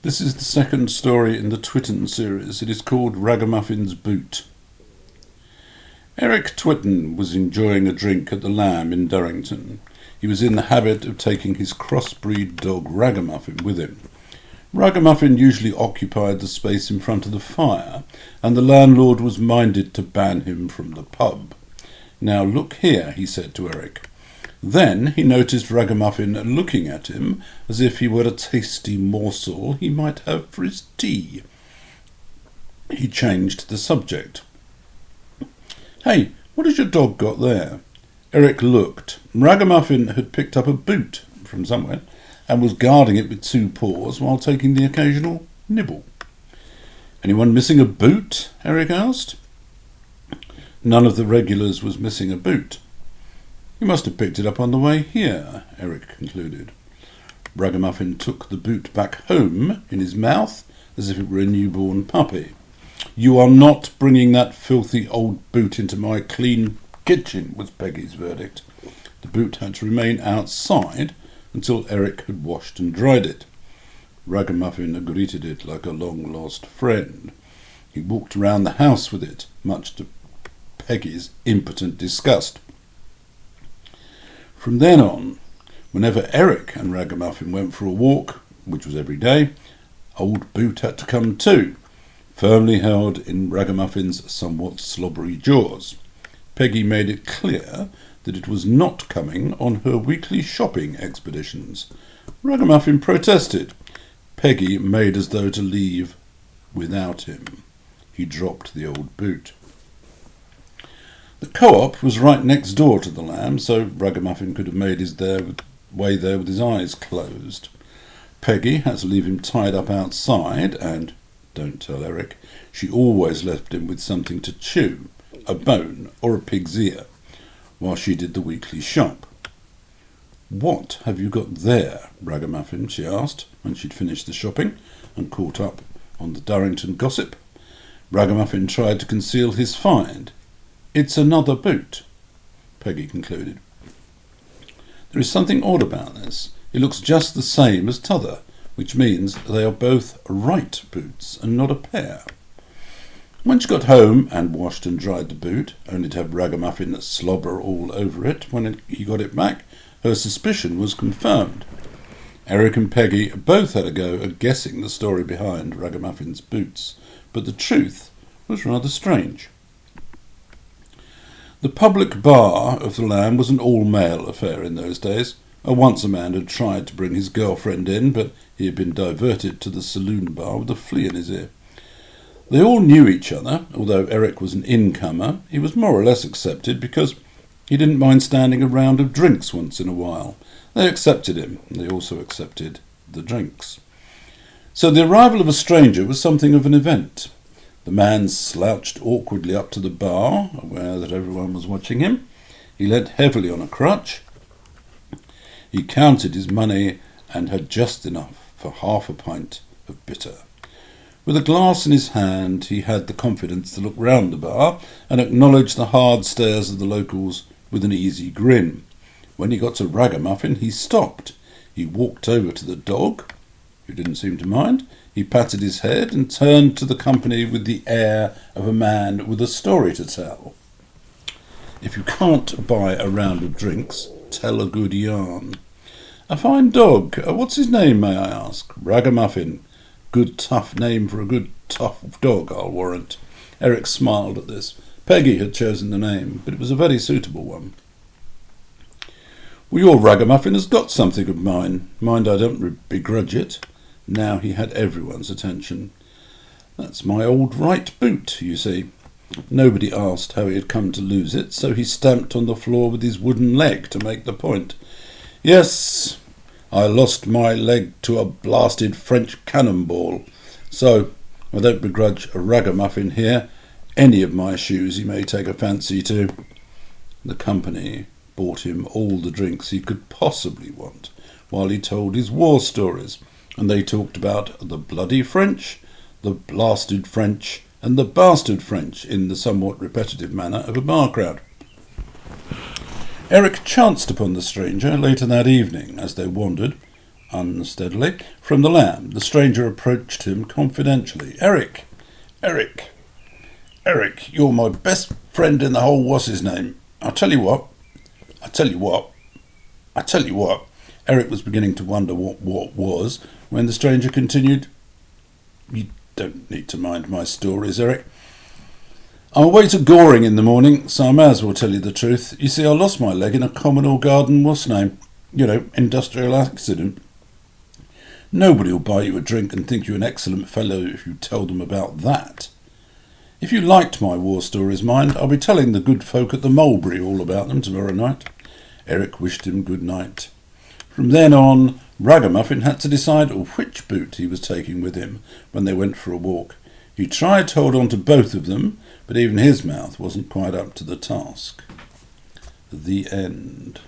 This is the second story in the Twitten series. It is called Ragamuffins Boot. Eric Twitten was enjoying a drink at the Lamb in Durrington. He was in the habit of taking his crossbreed dog Ragamuffin with him. Ragamuffin usually occupied the space in front of the fire, and the landlord was minded to ban him from the pub. "Now look here," he said to Eric. Then he noticed Ragamuffin looking at him as if he were a tasty morsel he might have for his tea. He changed the subject. "Hey, what has your dog got there?" Eric looked. Ragamuffin had picked up a boot from somewhere and was guarding it with two paws while taking the occasional nibble. "Anyone missing a boot?" Eric asked. None of the regulars was missing a boot. "You must have picked it up on the way here," Eric concluded. Ragamuffin took the boot back home in his mouth as if it were a newborn puppy. "You are not bringing that filthy old boot into my clean kitchen," was Peggy's verdict. The boot had to remain outside until Eric had washed and dried it. Ragamuffin greeted it like a long-lost friend. He walked around the house with it, much to Peggy's impotent disgust. From then on, whenever Eric and Ragamuffin went for a walk, which was every day, old Boot had to come too, firmly held in Ragamuffin's somewhat slobbery jaws. Peggy made it clear that it was not coming on her weekly shopping expeditions. Ragamuffin protested. Peggy made as though to leave without him. He dropped the old boot. The co-op was right next door to the Lamb, so Ragamuffin could have made his way there with his eyes closed. Peggy had to leave him tied up outside, and, don't tell Eric, she always left him with something to chew, a bone or a pig's ear, while she did the weekly shop. "What have you got there, Ragamuffin?" she asked, when she'd finished the shopping and caught up on the Durrington gossip. Ragamuffin tried to conceal his find. "It's another boot," Peggy concluded. "There is something odd about this. It looks just the same as t'other, which means they are both right boots and not a pair." When she got home and washed and dried the boot, only to have Ragamuffin slobber all over it when he got it back, her suspicion was confirmed. Eric and Peggy both had a go at guessing the story behind Ragamuffin's boots, but the truth was rather strange. The public bar of the Lamb was an all-male affair in those days. Once a man had tried to bring his girlfriend in, but he had been diverted to the saloon bar with a flea in his ear. They all knew each other. Although Eric was an incomer, he was more or less accepted because he didn't mind standing a round of drinks once in a while. They accepted him, and they also accepted the drinks. So the arrival of a stranger was something of an event. The man slouched awkwardly up to the bar, aware that everyone was watching him. He leant heavily on a crutch. He counted his money and had just enough for half a pint of bitter. With a glass in his hand, he had the confidence to look round the bar and acknowledge the hard stares of the locals with an easy grin. When he got to Ragamuffin, he stopped. He walked over to the dog, who didn't seem to mind. He patted his head and turned to the company with the air of a man with a story to tell. "If you can't buy a round of drinks, tell a good yarn." "A fine dog. What's his name, may I ask?" "Ragamuffin. Good tough name for a good tough dog, I'll warrant." Eric smiled at this. Peggy had chosen the name, but it was a very suitable one. "Well, your Ragamuffin has got something of mine. Mind, I don't begrudge it." Now he had everyone's attention. "That's my old right boot, you see." Nobody asked how he had come to lose it, so he stamped on the floor with his wooden leg to make the point. "Yes, I lost my leg to a blasted French cannonball, so I don't begrudge a Ragamuffin here any of my shoes he may take a fancy to." The company bought him all the drinks he could possibly want, while he told his war stories, and they talked about the bloody French, the blasted French, and the bastard French in the somewhat repetitive manner of a bar crowd. Eric chanced upon the stranger later that evening as they wandered unsteadily, from the lamb. The stranger approached him confidentially. Eric, you're my best friend in the whole what's-his-name. I tell you what. Eric was beginning to wonder what was, when the stranger continued, You don't need to mind my stories, Eric. I'm away to Goring in the morning, so I may as well tell you the truth. You see, I lost my leg in a Commodore Garden what's-name. Industrial accident. Nobody will buy you a drink and think you an excellent fellow if you tell them about that. If you liked my war stories, mind, I'll be telling the good folk at the Mulberry all about them tomorrow night. Eric wished him good night. From then on, Ragamuffin had to decide which boot he was taking with him when they went for a walk. He tried to hold on to both of them, but even his mouth wasn't quite up to the task. The end.